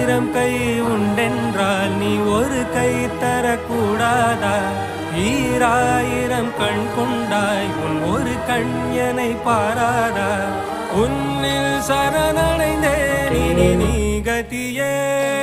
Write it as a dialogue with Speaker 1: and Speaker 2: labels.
Speaker 1: ஆயிரம் கை உண்டென்றால் நீ ஒரு கை தரக்கூடாதா? ஈராயிரம் கண் கொண்டாய் உன் ஒரு கண் என்னை பாராதா? உன்னில் சரணடைந்தேன் இனி நீ கதியே.